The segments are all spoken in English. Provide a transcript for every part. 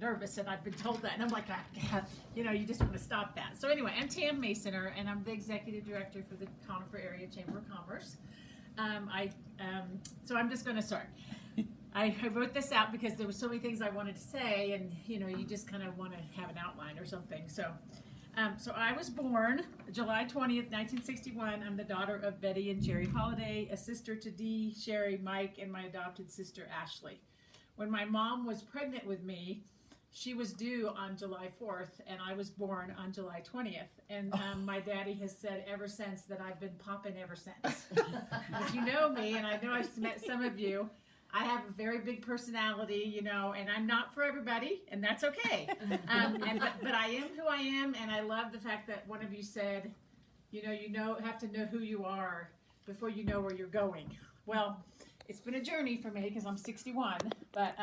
nervous, and I've been told that, and I'm like, God, you just want to stop that. So anyway, I'm Tamm Masoner, and I'm the executive director for the Conifer Area Chamber of Commerce. So I'm just going to start. I wrote this out because there were so many things I wanted to say, and you just kind of want to have an outline or something. So I was born July 20th, 1961. I'm the daughter of Betty and Jerry Holliday, a sister to Dee, Sherry, Mike, and my adopted sister Ashley. When my mom was pregnant with me, she was due on July 4th, and I was born on July 20th. And my daddy has said ever since that I've been popping ever since. If you know me, and I know I've met some of you, I have a very big personality, and I'm not for everybody, and that's okay. But I am who I am, and I love the fact that one of you said, you have to know who you are before you know where you're going. Well, it's been a journey for me because I'm 61, but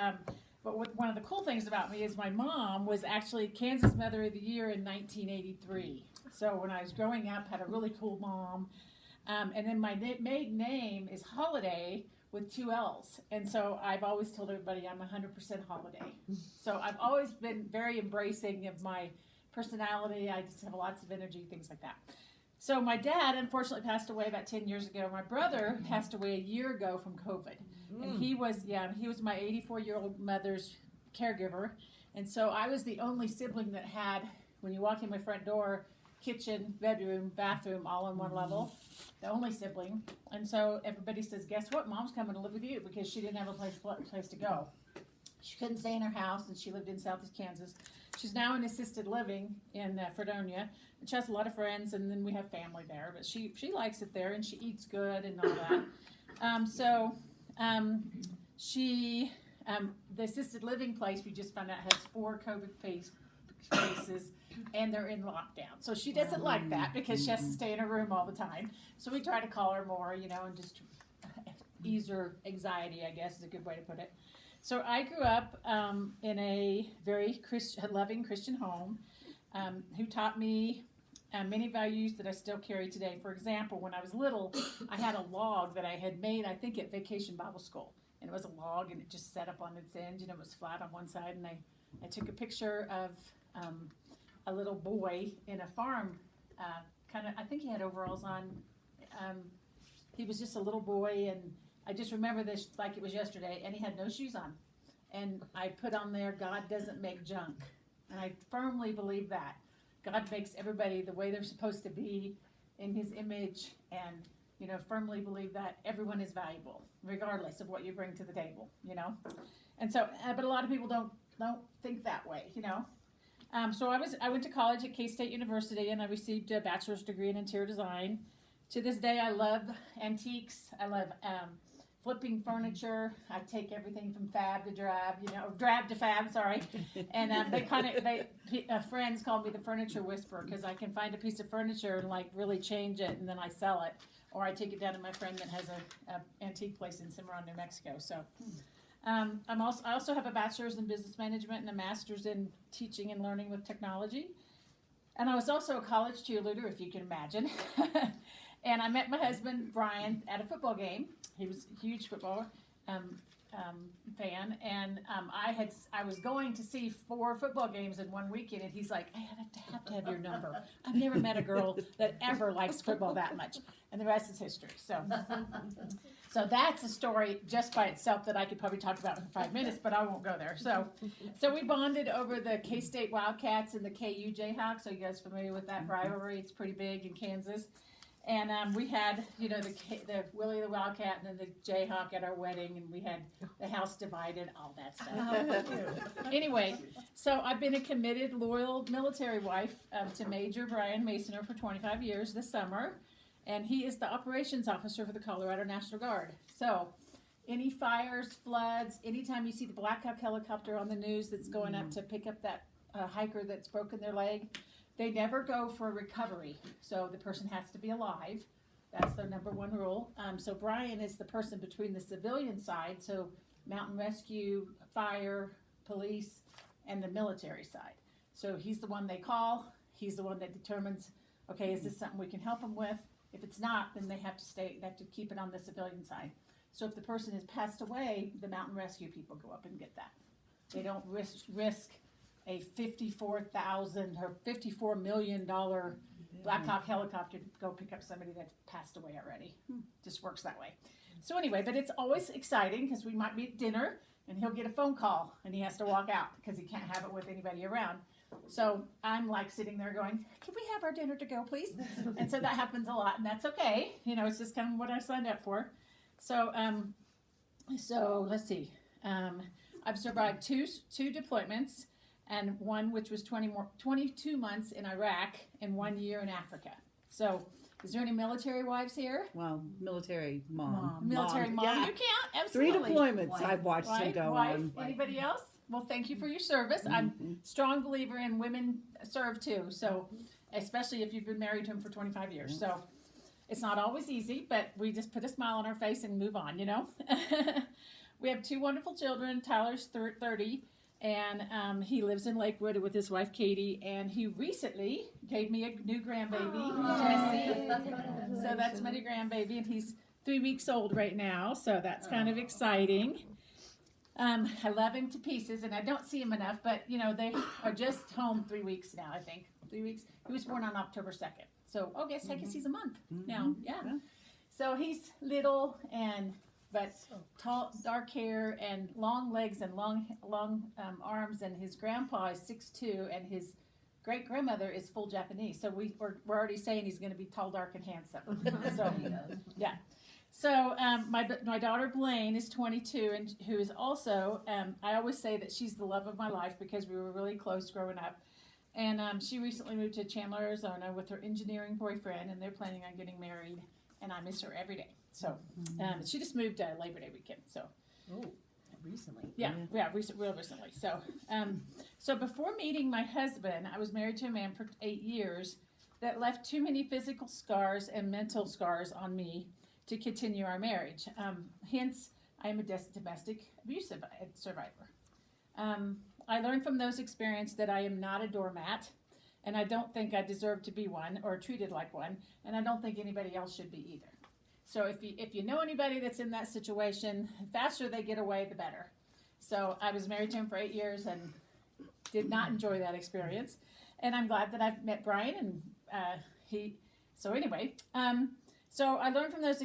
one of the cool things about me is my mom was actually Kansas Mother of the Year in 1983. So when I was growing up, had a really cool mom, and then my maiden name is Holiday with 2 L's, and so I've always told everybody I'm 100% Holiday. So I've always been very embracing of my personality. I just have lots of energy, things like that. So my dad unfortunately passed away about 10 years ago. My brother passed away a year ago from COVID. And he was my 84-year-old mother's caregiver. And so I was the only sibling that had, when you walk in my front door, kitchen, bedroom, bathroom, all on one level. The only sibling. And so everybody says, guess what? Mom's coming to live with you, because she didn't have a place to go. She couldn't stay in her house, and she lived in Southeast Kansas. She's now in assisted living in Fredonia. And she has a lot of friends, and then we have family there. But she likes it there, and she eats good and all that. The assisted living place we just found out has 4 COVID cases, and they're in lockdown. So she doesn't like that because she has to stay in her room all the time. So we try to call her more, and just ease her anxiety, I guess is a good way to put it. So I grew up in a very loving Christian home who taught me many values that I still carry today. For example, when I was little, I had a log that I had made, I think, at Vacation Bible School. And it was a log, and it just set up on its end, and it was flat on one side. And I took a picture of a little boy in a farm, I think he had overalls on. He was just a little boy, and I just remember this like it was yesterday, and he had no shoes on. And I put on there, God doesn't make junk. And I firmly believe that. God makes everybody the way they're supposed to be in his image, and, firmly believe that everyone is valuable, regardless of what you bring to the table, And so, but a lot of people don't think that way, So I went to college at K-State University, and I received a bachelor's degree in interior design. To this day, I love antiques. I love flipping furniture. I take everything from drab to fab, sorry. And friends call me the furniture whisperer, because I can find a piece of furniture and really change it, and then I sell it. Or I take it down to my friend that has a antique place in Cimarron, New Mexico. So I also have a bachelor's in business management and a master's in teaching and learning with technology. And I was also a college cheerleader, if you can imagine. And I met my husband, Brian, at a football game. He was a huge football fan, and I was going to see 4 football games in one weekend, and he's like, I have to have your number. I've never met a girl that ever likes football that much, and the rest is history. So that's a story just by itself that I could probably talk about for 5 minutes, but I won't go there. So we bonded over the K-State Wildcats and the KU Jayhawks. So you guys familiar with that rivalry? It's pretty big in Kansas. And we had, the Willie the Wildcat and then the Jayhawk at our wedding, and we had the house divided, all that stuff. Anyway, so I've been a committed, loyal military wife to Major Brian Masoner for 25 years this summer, and he is the operations officer for the Colorado National Guard. So any fires, floods, anytime you see the Black Hawk helicopter on the news that's going up to pick up that hiker that's broken their leg, they never go for recovery, so the person has to be alive. That's their number one rule. So Brian is the person between the civilian side, so mountain rescue, fire, police, and the military side. So he's the one they call. He's the one that determines, okay, is this something we can help them with? If it's not, then they have to keep it on the civilian side. So if the person has passed away, the mountain rescue people go up and get that. They don't risk a $54 million Black Hawk helicopter to go pick up somebody that's passed away already. Just works that way. So anyway, but it's always exciting because we might be at dinner and he'll get a phone call and he has to walk out because he can't have it with anybody around. So I'm like sitting there going, can we have our dinner to go, please? And so that happens a lot, and that's okay. It's just kind of what I signed up for. So, so let's see. I've survived two deployments, and one which was 22 months in Iraq and 1 year in Africa. So, is there any military wives here? Well, military mom. Military mom. Yeah. You can't. Absolutely. 3 deployments I've watched him go on. Anybody else? Well, thank you for your service. I'm a strong believer in women serve too. So, especially if you've been married to him for 25 years. So, it's not always easy, but we just put a smile on our face and move on, We have 2 wonderful children. Tyler's 30, and he lives in Lakewood with his wife, Katie, and he recently gave me a new grandbaby, Jesse. So that's my new grandbaby, and he's 3 weeks old right now, so that's kind of exciting. I love him to pieces, and I don't see him enough, but, they are just home 3 weeks now, I think. 3 weeks. He was born on October 2nd. So, I guess he's a month now. Yeah. So he's little but tall, dark hair and long legs and long arms. And his grandpa is 6'2", and his great grandmother is full Japanese. So we're already saying he's going to be tall, dark, and handsome. So yeah. So my daughter Blaine is 22, and who is also I always say that she's the love of my life because we were really close growing up. And she recently moved to Chandler, Arizona with her engineering boyfriend, and they're planning on getting married, and I miss her every day. So she just moved Labor Day weekend. So Recently. Yeah, real recently. So so before meeting my husband, I was married to a man for 8 years that left too many physical scars and mental scars on me to continue our marriage. Hence, I am a domestic abuse survivor. I learned from those experiences that I am not a doormat, and I don't think I deserve to be one or treated like one, and I don't think anybody else should be either. So if you know anybody that's in that situation, the faster they get away, the better. So I was married to him for 8 years and did not enjoy that experience, and I'm glad that I've met Brian and So anyway, so I learned from those.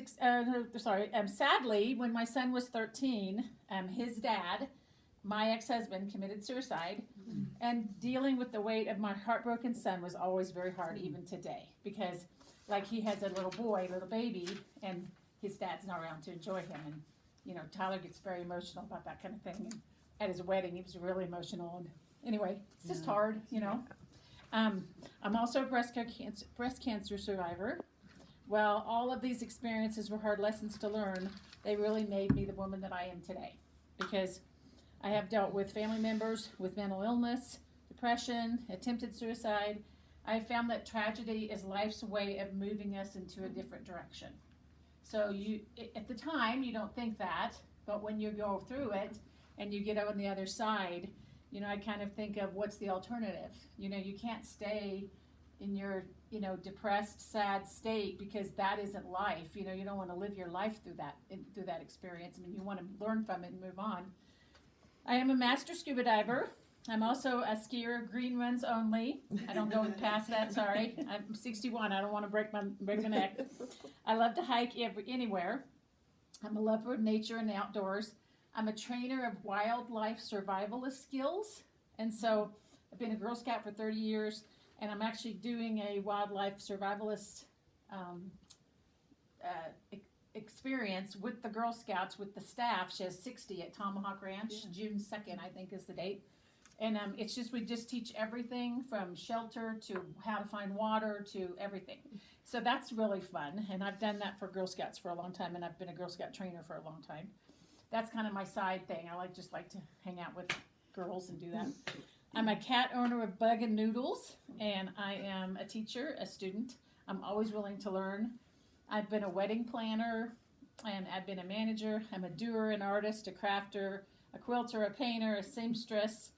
Sadly, when my son was 13, his dad, my ex-husband, committed suicide, and dealing with the weight of my heartbroken son was always very hard, even today, because like he has a little baby, and his dad's not around to enjoy him, and Tyler gets very emotional about that kind of thing. And at his wedding, he was really emotional, and anyway, it's just hard, I'm also a breast cancer survivor. Well, all of these experiences were hard lessons to learn. They really made me the woman that I am today, because I have dealt with family members with mental illness, depression, attempted suicide. I have found that tragedy is life's way of moving us into a different direction. So at the time, you don't think that, but when you go through it and you get on the other side, I kind of think of what's the alternative. You can't stay in your, depressed, sad state, because that isn't life. You don't want to live your life through that experience. You want to learn from it and move on. I am a master scuba diver. I'm also a skier, green runs only. I don't go past that, sorry. I'm 61. I don't want to break my neck. I love to hike anywhere. I'm a lover of nature and the outdoors. I'm a trainer of wildlife survivalist skills. And so I've been a Girl Scout for 30 years, and I'm actually doing a wildlife survivalist experience with the Girl Scouts with the staff. She has 60 at Tomahawk Ranch. June 2nd, I think, is the date. And we just teach everything from shelter to how to find water to everything. So that's really fun. And I've done that for Girl Scouts for a long time, and I've been a Girl Scout trainer for a long time. That's kind of my side thing. I like to hang out with girls and do that. I'm a cat owner of Bug and Noodles, and I am a teacher, a student. I'm always willing to learn. I've been a wedding planner, and I've been a manager. I'm a doer, an artist, a crafter, a quilter, a painter, a seamstress,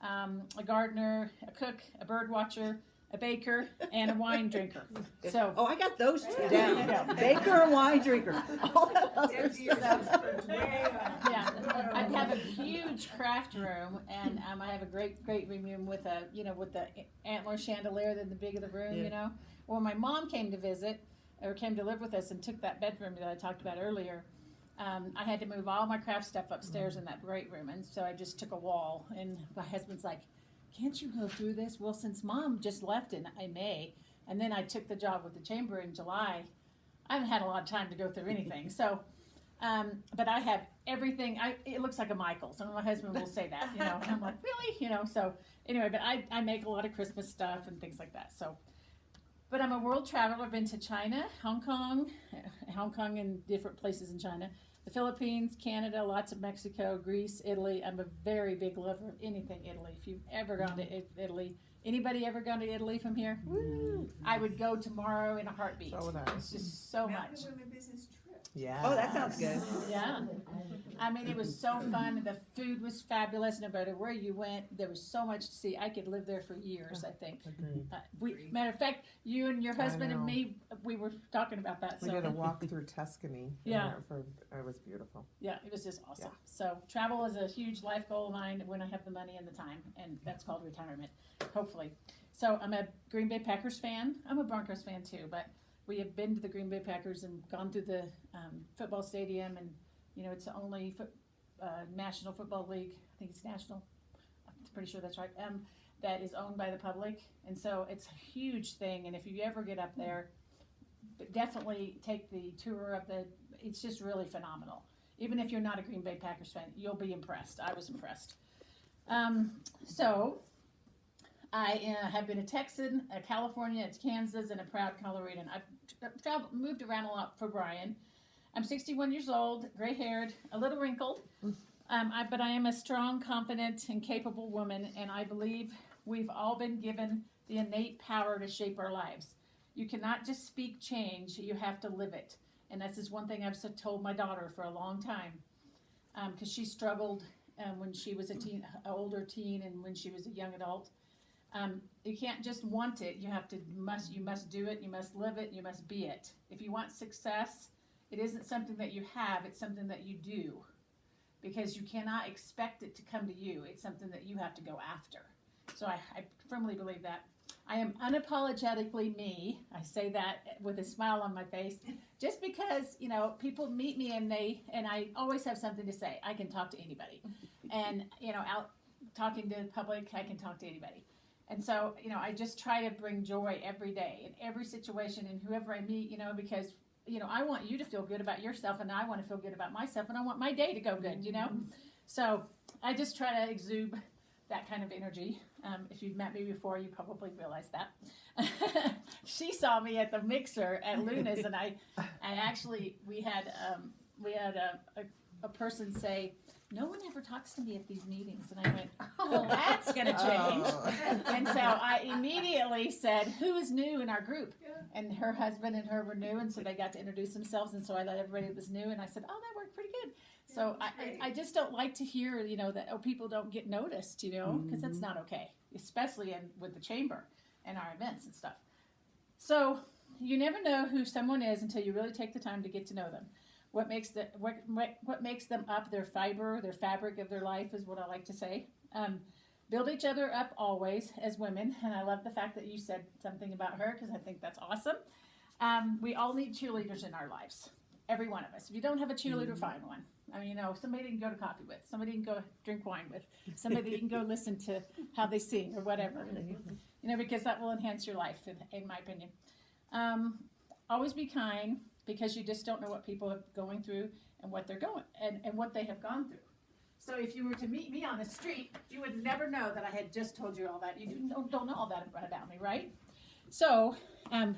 a gardener, a cook, a bird watcher, a baker, and a wine drinker. So Oh, I got those two There you down. go. Baker and wine drinker. All that other stuff. yeah, I have a huge craft room, and I have a great room with a with the antler chandelier in the big of the room. Yeah. You know, when my mom came to visit or came to live with us and took that bedroom that I talked about earlier. I had to move all my craft stuff upstairs in that great room, and so I just took a wall. And my husband's like, "Can't you go through this?" Well, since Mom just left in May, and then I took the job with the chamber in July, I haven't had a lot of time to go through anything. So, but I have everything. It looks like a Michaels, and my husband will say that, and I'm like, really, So anyway, but I make a lot of Christmas stuff and things like that. So. But I'm a world traveler. I've been to China, Hong Kong and different places in China, the Philippines, Canada, lots of Mexico, Greece, Italy. I'm a very big lover of anything Italy. If you've ever gone to Italy, anybody ever gone to Italy from here? Woo! I would go tomorrow in a heartbeat. So would I. It's just so much. Yeah. Oh, that sounds good. Yeah. I mean, it was so fun. The food was fabulous. No matter where you went, there was so much to see. I could live there for years, I think. Agreed. Matter of fact, you and your husband and know. me, we were talking about that. We So did a walk through Tuscany. Yeah. It was beautiful. yeah, it was just awesome. Yeah. So travel is a huge life goal of mine when I have the money and the time, and that's called retirement, hopefully. So I'm a Green Bay Packers fan. I'm a Broncos fan too, but we have been to the Green Bay Packers and gone through the football stadium, and it's the only National Football League. I think it's national. I'm pretty sure that's right. That is owned by the public, and so it's a huge thing. And if you ever get up there, definitely take the tour of the. It's just really phenomenal. Even if you're not a Green Bay Packers fan, you'll be impressed. I was impressed. So I have been a Texan, a California, a Kansas, and a proud Coloradan. I've moved around a lot for Brian. I'm 61 years old, gray-haired, a little wrinkled, but I am a strong, confident, and capable woman, and I believe we've all been given the innate power to shape our lives. You cannot just speak change, you have to live it. And this is one thing I've told my daughter for a long time, because she struggled when she was an older teen and when she was a young adult. You can't just want it. You must do it. You must live it. You must be it. If you want success, it isn't something that you have. It's something that you do, because you cannot expect it to come to you. It's something that you have to go after. So I firmly believe that. I am unapologetically me. I say that with a smile on my face, just because people meet me and I always have something to say. I can talk to anybody, and out talking to the public, I can talk to anybody. And so, I just try to bring joy every day in every situation and whoever I meet, because, I want you to feel good about yourself, and I want to feel good about myself, and I want my day to go good, So I just try to exude that kind of energy. If you've met me before, you probably realize that. She saw me at the mixer at Luna's, and we had a person say, "No one ever talks to me at these meetings." And I went, "Oh, that's going to change." And so I immediately said, "Who is new in our group?" And her husband and her were new, and so they got to introduce themselves. And so I let everybody that was new, and I said, "Oh, that worked pretty good." So I just don't like to hear, that people don't get noticed, because that's not okay, especially with the chamber and our events and stuff. So you never know who someone is until you really take the time to get to know them. What makes them up, their fabric of their life is what I like to say. Build each other up always as women, and I love the fact that you said something about her, because I think that's awesome. We all need cheerleaders in our lives, every one of us. If you don't have a cheerleader, find one. I mean, somebody you can go to coffee with, somebody you can go drink wine with, somebody you can go listen to how they sing or whatever, because that will enhance your life, in my opinion. Always be kind, because you just don't know what people are going through and what they're going and what they have gone through. So if you were to meet me on the street, you would never know that I had just told you all that. You don't know all that about me, right? So I'm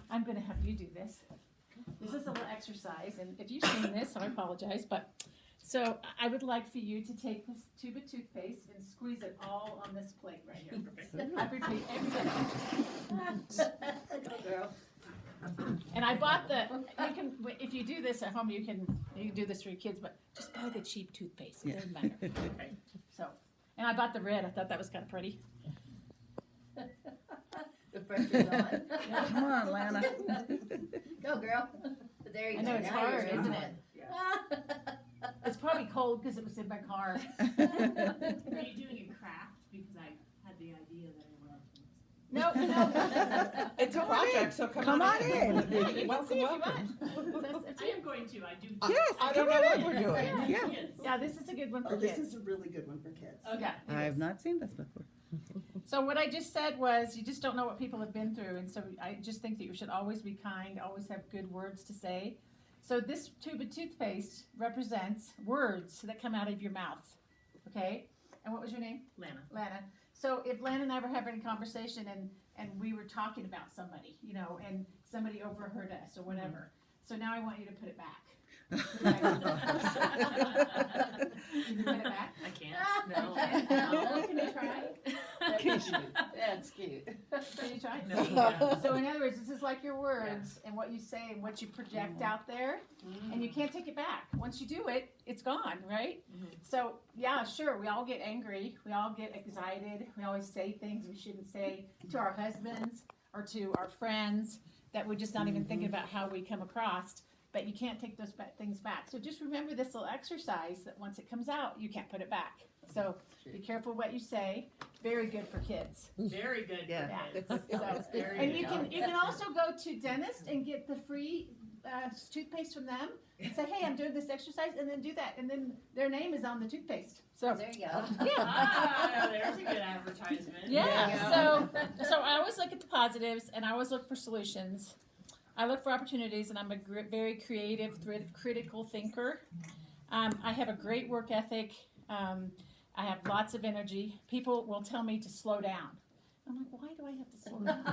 going to have you do this. This is a little exercise, and if you've seen this, I apologize, but so I would like for you to take this tube of toothpaste and squeeze it all on this plate right here. I repeat, every girl. And I bought if you do this at home, you can do this for your kids, but just buy the cheap toothpaste. It doesn't matter. Okay. So, and I bought the red. I thought that was kind of pretty. pressure's on. Come on, Lana. Go, girl. There you I go. know, it's Now you're hard, doing isn't it. It's probably cold because it was in my car. Are you doing a craft? Because I had the idea that I wanted to. No, no. It's a project, so Come on in. Yeah, you can Welcome, see if you welcome. want. That's I it. am going to. I do. Yes, I come don't know what on we're in. doing. Yeah. Kids. Yeah, this is a good one for Oh, this kids. is a really good one for kids. Okay. I have not seen this before. So what I just said was, you just don't know what people have been through, and so I just think that you should always be kind, always have good words to say. So this tube of toothpaste represents words that come out of your mouth, okay? And what was your name? Lana. Lana. So if Lana and I were having a conversation and we were talking about somebody, you know, and somebody overheard us or whatever, so now I want you to put it back. Can you put it back? I can't. No. No. Can you try? That's cute. Can you try? No. So in other words, this is like your words and what you say and what you project out there, and you can't take it back. Once you do it, it's gone, right? So yeah, sure, we all get angry, we all get excited, we always say things we shouldn't say to our husbands or to our friends that we're just not even thinking about how we come across. But you can't take those things back. So just remember this little exercise that once it comes out, you can't put it back. So be careful what you say. Very good for kids. Very good. Yeah. For kids. So, Very and good. you can also go to dentist and get the free toothpaste from them and say, hey, I'm doing this exercise, and then do that, and then their name is on the toothpaste. So There you go. yeah. Ah, there's a good advertisement. Yeah. So I always look at the positives, and I always look for solutions. I look for opportunities, and I'm a very creative, critical thinker. I have a great work ethic. I have lots of energy. People will tell me to slow down. I'm like, why do I have to slow down?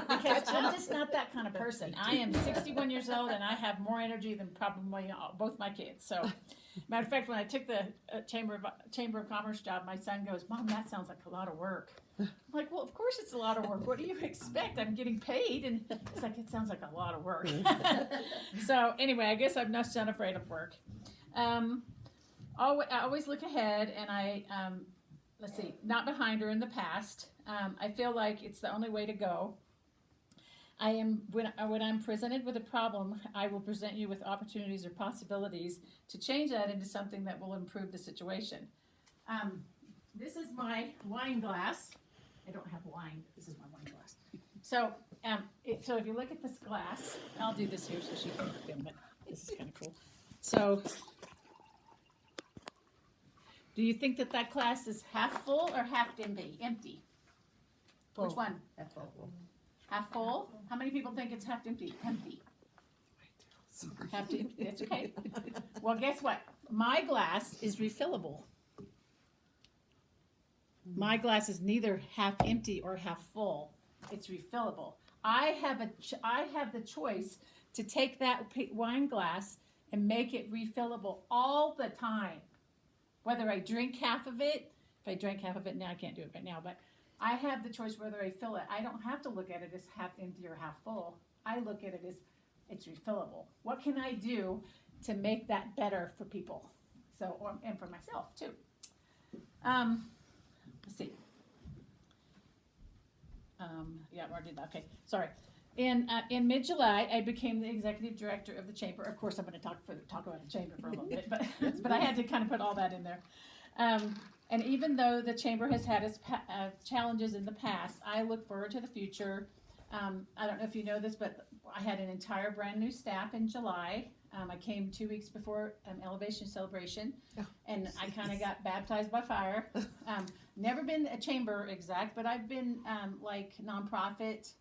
Because I'm just not that kind of person. I am 61 years old, and I have more energy than probably both my kids. So, matter of fact, when I took the Chamber of Commerce job, my son goes, Mom, that sounds like a lot of work. I'm like, well, of course it's a lot of work. What do you expect? I'm getting paid. And it's like, it sounds like a lot of work. So anyway, I guess I'm not afraid of work. I always look ahead, and let's see, not behind or in the past. I feel like it's the only way to go. When I'm presented with a problem, I will present you with opportunities or possibilities to change that into something that will improve the situation. This is my wine glass. I don't have wine. This is my wine glass. So, so if you look at this glass, I'll do this here so she can film it. This is kind of cool. So, do you think that glass is half full or half empty? Empty. Full. Which one? That's awful. Half full? How many people think it's half empty? Empty. Half empty. It's okay. Well, guess what? My glass is refillable. My glass is neither half empty or half full. It's refillable. I have the choice to take that wine glass and make it refillable all the time. Whether I drink half of it, if I drank half of it now, I can't do it right now, but I have the choice whether I fill it. I don't have to look at it as half empty or half full. I look at it as it's refillable. What can I do to make that better for people? So, and for myself too. Let's see. Yeah, I did that. Okay, sorry. In mid-July, I became the executive director of the chamber. Of course, I'm going to talk about the chamber for a little bit, but I had to kind of put all that in there. And even though the chamber has had its challenges in the past, I look forward to the future. I don't know if you know this, but I had an entire brand new staff in July. I came 2 weeks before Elevation Celebration, and I kind of got baptized by fire. Never been a chamber exec, but I've been like nonprofit,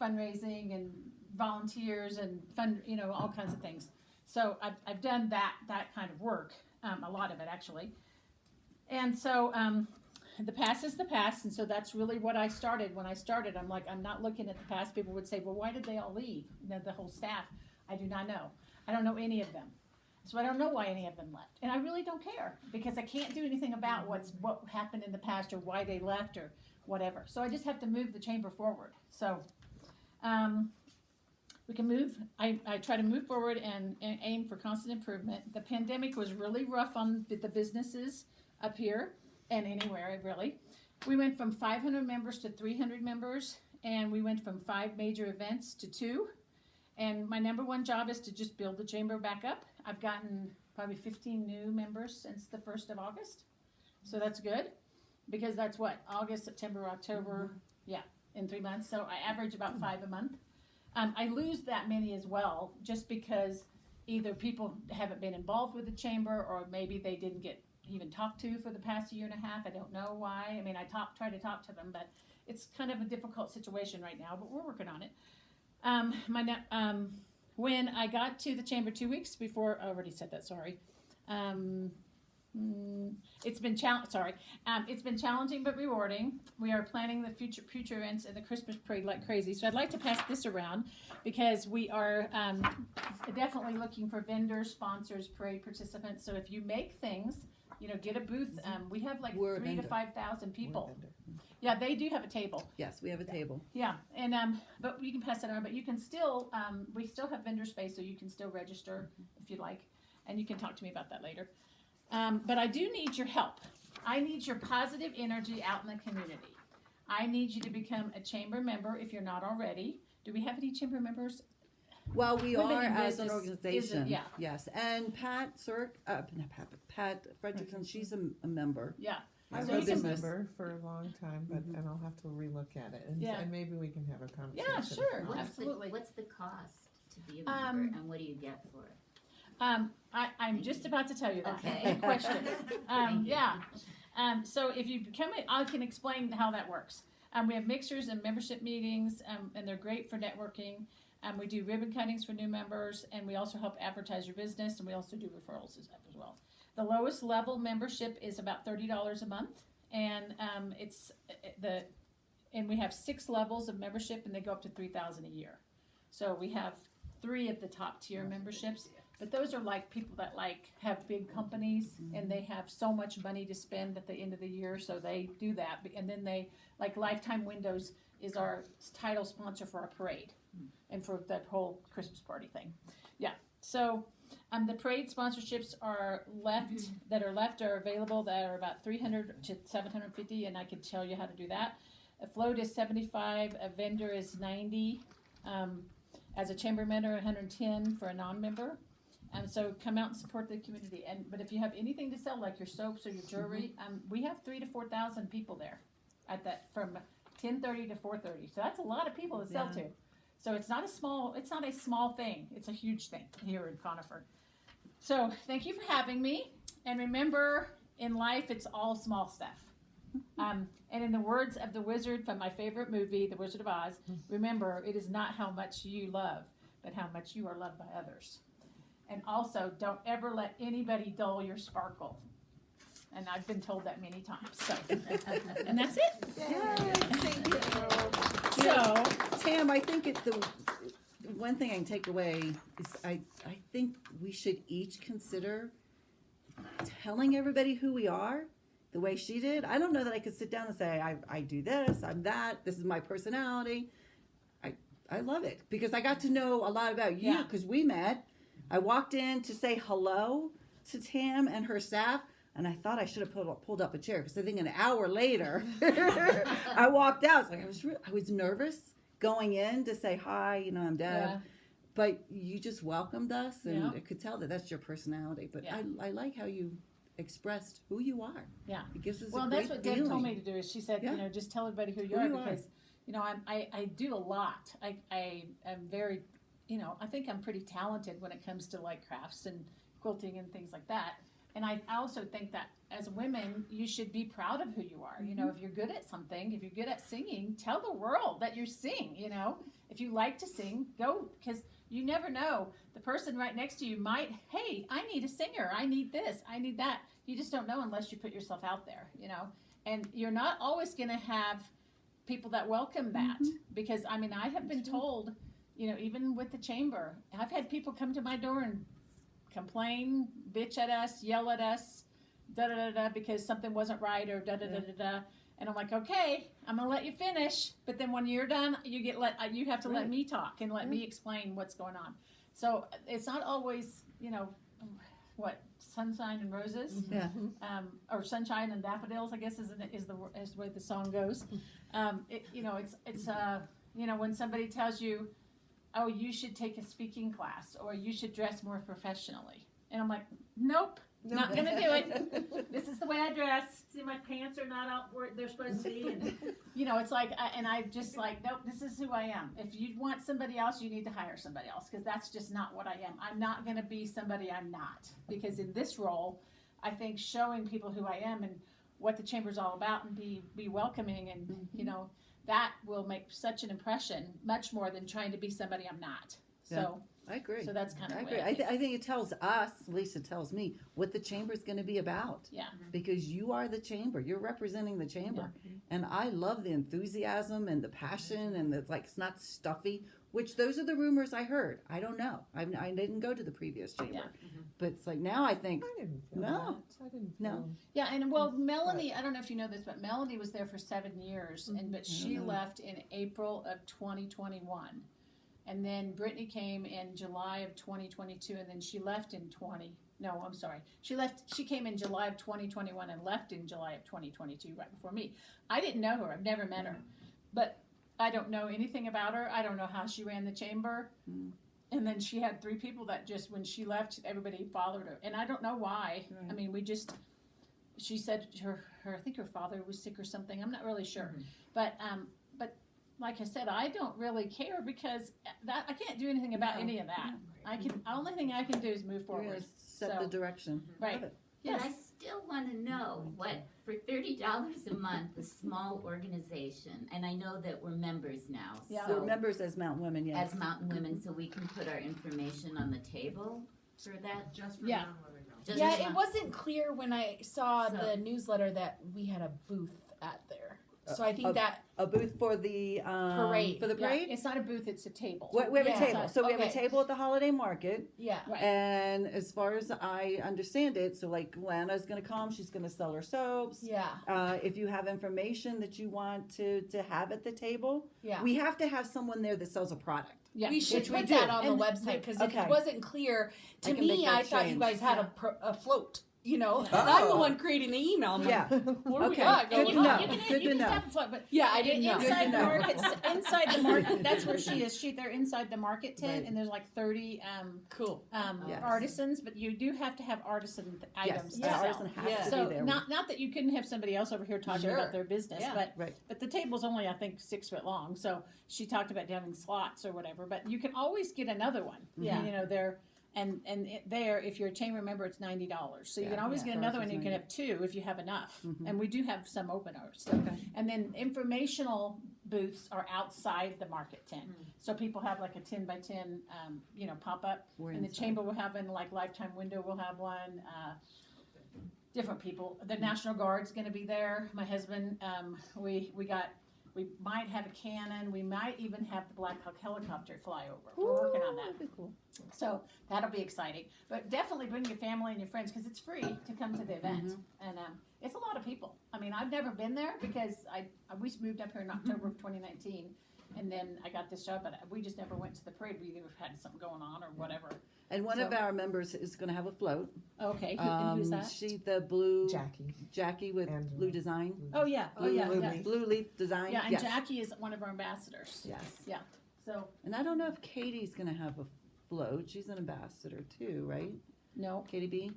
fundraising and volunteers and all kinds of things. So I've done that kind of work, a lot of it actually. And so the past is the past, and so that's really what I started. When I started, I'm like, I'm not looking at the past. People would say, well, why did they all leave? The whole staff. I do not know. I don't know any of them. So I don't know why any of them left. And I really don't care, because I can't do anything about what happened in the past or why they left or whatever. So I just have to move the chamber forward. So we can move. I try to move forward and aim for constant improvement. The pandemic was really rough on the businesses up here and anywhere, really. We went from 500 members to 300 members, and we went from 5 major events to 2. And my number one job is to just build the chamber back up. I've gotten probably 15 new members since the 1st of August. So that's good, because that's what, August, September, October, yeah, in 3 months. So I average about 5 a month. I lose that many as well, just because either people haven't been involved with the chamber, or maybe they didn't get even talked to for the past year and a half. I don't know why. I mean, I try to talk to them, but it's kind of a difficult situation right now, but we're working on it. When I got to the chamber 2 weeks before, I already said that, sorry. It's been challenging but rewarding. We are planning the future events and the Christmas parade like crazy. So I'd like to pass this around, because we are definitely looking for vendors, sponsors, parade participants. So if you make things, get a booth. We have like We're a 3,000 to vendor. 5,000 people. Yeah, they do have a table. Yes, we have a table. Yeah, and but you can pass that around. But you can still, we still have vendor space, so you can still register if you'd like, and you can talk to me about that later. But I do need your help. I need your positive energy out in the community. I need you to become a chamber member if you're not already. Do we have any chamber members? Well, we Women are in as an business, organization. yeah. Yes, and Pat Pat Fredrickson, she's a member. Yeah. I've So been you a can- member for a long time, but and I'll have to relook at it, and, Yeah. and maybe we can have a conversation. Yeah, sure. about it. Absolutely. What's the cost to be a member, and what do you get for it? I'm just about to tell you that. Okay. Good question. Thank you. Yeah. So if you become, I can explain how that works. We have mixers and membership meetings, and they're great for networking. We do ribbon cuttings for new members, and we also help advertise your business, and we also do referrals as well. The lowest level membership is about $30 a month, and and we have 6 levels of membership, and they go up to $3,000 a year. So we have 3 of the top tier memberships, but those are like people that have big companies, and they have so much money to spend at the end of the year, so they do that. And then they, like Lifetime Windows is our title sponsor for our parade and for that whole Christmas party thing. Yeah, so the parade sponsorships are left are available that are about 300 to 750, and I can tell you how to do that. A float is 75, a vendor is 90. As a chamber member, 110 for a non-member. So come out and support the community. But if you have anything to sell, like your soaps or your jewelry, we have 3,000 to 4,000 people there at that from 10:30 to 4:30. So that's a lot of people to sell to. So it's not a small thing. It's a huge thing here in Conifer. So thank you for having me. And remember, in life, it's all small stuff. And in the words of the wizard from my favorite movie, The Wizard of Oz, remember, it is not how much you love, but how much you are loved by others. And also, don't ever let anybody dull your sparkle. And I've been told that many times. So, and that's it. Thank you. So, Tam, I think the one thing I can take away is I think we should each consider telling everybody who we are the way she did. I don't know that I could sit down and say, I do this, I'm that, this is my personality. I love it because I got to know a lot about you Yeah. because we met. I walked in to say hello to Tam and her staff, and I thought I should have pulled up a chair because I think an hour later I walked out. It's like I was nervous going in to say hi, I'm Deb. yeah. But you just welcomed us, and Yeah. I could tell that that's your personality. But Yeah. I like how you expressed who you are. Yeah. It gives us Well, a great that's what feeling. Deb told me to do. Is she said, Yeah. just tell everybody who you Who are you are. because, I do a lot. I am very, I think I'm pretty talented when it comes to like crafts and quilting and things like that. And I also think that as women, you should be proud of who you are. If you're good at something, if you're good at singing, tell the world that you sing. If you like to sing, go, because you never know. The person right next to you might, hey, I need a singer. I need this. I need that. You just don't know unless you put yourself out there, And you're not always going to have people that welcome that because, I have been told, even with the chamber, I've had people come to my door and complain, bitch at us, yell at us, because something wasn't right or And I'm like, okay, I'm gonna let you finish, but then when you're done, you have to let me talk and let me explain what's going on. So it's not always, Sunshine and Roses. Yeah. Or Sunshine and Daffodils, I guess is the way the song goes. It's when somebody tells you, oh, you should take a speaking class, or you should dress more professionally. And I'm like, nope, not gonna do it. This is the way I dress. See, my pants are not out where they're supposed to be. And, it's like, I'm just like, nope, this is who I am. If you want somebody else, you need to hire somebody else, because that's just not what I am. I'm not gonna be somebody I'm not. Because in this role, I think showing people who I am and what the chamber's all about and be welcoming and, that will make such an impression, much more than trying to be somebody I'm not. So, I agree. so that's kind of I the way agree. I think it tells us, Lisa tells me, what the chamber's going to be about. Yeah. Because you are the chamber. You're representing the chamber. And I love the enthusiasm and the passion, and it's like, it's not stuffy, which those are the rumors I heard. I don't know. I didn't go to the previous chamber. Yeah. But it's like, now I think, I didn't feel No. that. I didn't No. feel. Yeah, and well, Melanie, I don't know if you know this, but Melanie was there for 7 years, but she know. left in April of 2021. And then Brittany came in July of 2022, and then she left in she came in July of 2021 and left in July of 2022, right before me. I didn't know her, I've never met her, but I don't know anything about her. I don't know how she ran the chamber. And then she had 3 people that just, when she left, everybody followed her. And I don't know why. Right. I mean, she said I think her father was sick or something. I'm not really sure. But like I said, I don't really care, because I can't do anything about No. any of that. Only thing I can do is move you're forward. going to set So, the direction. right. Love it. But Yes. I still want to know what, for $30 a month, a small organization, and I know that we're members now, Yeah. We're so, members as Mountain Women, yes. as Mountain Women, so we can put our information on the table for that? Just for Yeah. non-women though. Just Yeah, for it Mount- wasn't clear when I saw So- the newsletter that we had a booth at there. So I think a- that A booth for the Parade. For the Yeah, parade? it's not a booth, it's a table. We have a Yeah. table. So we have a Okay. table at the Holiday Market. yeah. Right. And as far as I understand it, so like Lana's gonna come, she's gonna sell her soaps. Yeah. If you have information that you want to have at the table, Yeah. we have to have someone there that sells a product. Yeah. We should Which we put do. that on And- the website, because Okay. it wasn't clear to I can make me. that I thought you change. guys had Yeah. a float. And I'm Oh. the one creating the email. I'm Yeah. like, what do we Okay. got Good going to You on? know. can, Good you to can know. stop and float, but Yeah, I didn't know. inside Good the to know. market, inside the market, that's where she is. They're inside the market tent, Right. and there's like 30 Cool. Yes. artisans, but you do have to have artisan items Yes, to the sell. artisan has Yeah. to So be there. not that you couldn't have somebody else over here talking Sure. about their business, Yeah. Right. but the table's only, I think, 6 foot long. So she talked about having slots or whatever, but you can always get another one. Yeah. There, if you're a chamber member, it's $90. So you Yeah, can always yeah. get another Ours one. is You can 90. have 2 if you have enough, Mhm. and we do have some openers. So. Okay. And then informational booths are outside the market tent. So people have like a 10 by 10, pop up. We're And the inside. chamber will have one, like Lifetime Window will have one. Different people. The National Guard's going to be there. My husband, we might have a cannon. We might even have the Black Hawk helicopter fly over. We're working on that. That'd be cool. So that'll be exciting. But definitely bring your family and your friends, because it's free to come to the event. And it's a lot of people. I mean, I've never been there because we moved up here in October of 2019. And then I got this job, but we just never went to the parade. We either had something going on or whatever. And one of So- our members is gonna have a float. Okay, and who's that? She, the blue, Jackie. with Angela. blue design. Oh, yeah, Blue yeah. leaf- Blue leaf design, Yeah, and yes. Jackie is one of our ambassadors. Yes. Yeah, so, And I don't know if Katie's gonna have a float. She's an ambassador too, right? no. Katie B?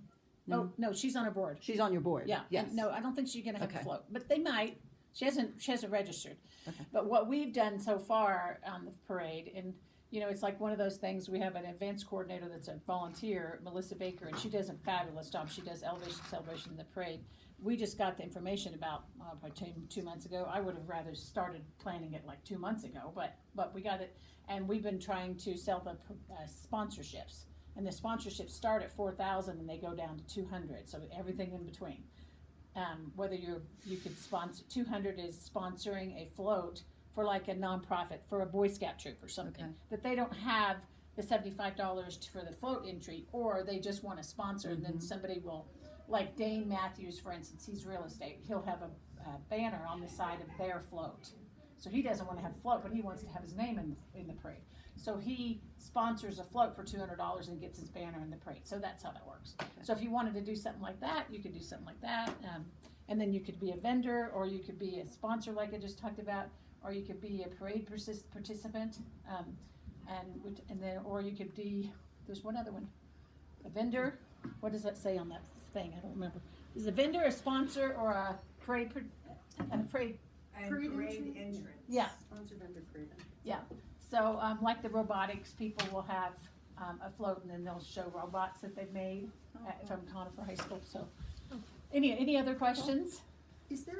Oh, no, she's on our board. She's on your board. Yeah. Yes. and no, I don't think she's gonna have a Okay. float, but they might. She hasn't registered. Okay. But what we've done so far on the parade, and it's like one of those things, we have an events coordinator that's a volunteer, Melissa Baker, and she does a fabulous job. She does elevation celebration in the parade. We just got the information about, probably 2 months ago. I would have rather started planning it like 2 months ago, but we got it, and we've been trying to sell the sponsorships. And the sponsorships start at 4,000 and they go down to 200, so everything in between. Whether you could sponsor, 200 is sponsoring a float for like a nonprofit, for a Boy Scout troop or something, Okay. that they don't have the $75 for the float entry, or they just want to sponsor, and then somebody will, like Dane Matthews, for instance, he's real estate, he'll have a banner on the side of their float. So he doesn't wanna have a float, but he wants to have his name in the parade. So he sponsors a float for $200 and gets his banner in the parade. So that's how that works. So if you wanted to do something like that, you could do something like that. And then you could be a vendor, or you could be a sponsor like I just talked about, or you could be a parade participant. And then, or you could be, there's one other one, a vendor. What does that say on that thing? I don't remember. Is a vendor a sponsor or a parade, And parade entrance. Yeah. Sponsor vendor parade entrance. Yeah, so, like the robotics, people will have, a float and then they'll show robots that they've made from Conifer High School, so. Any other questions? Is there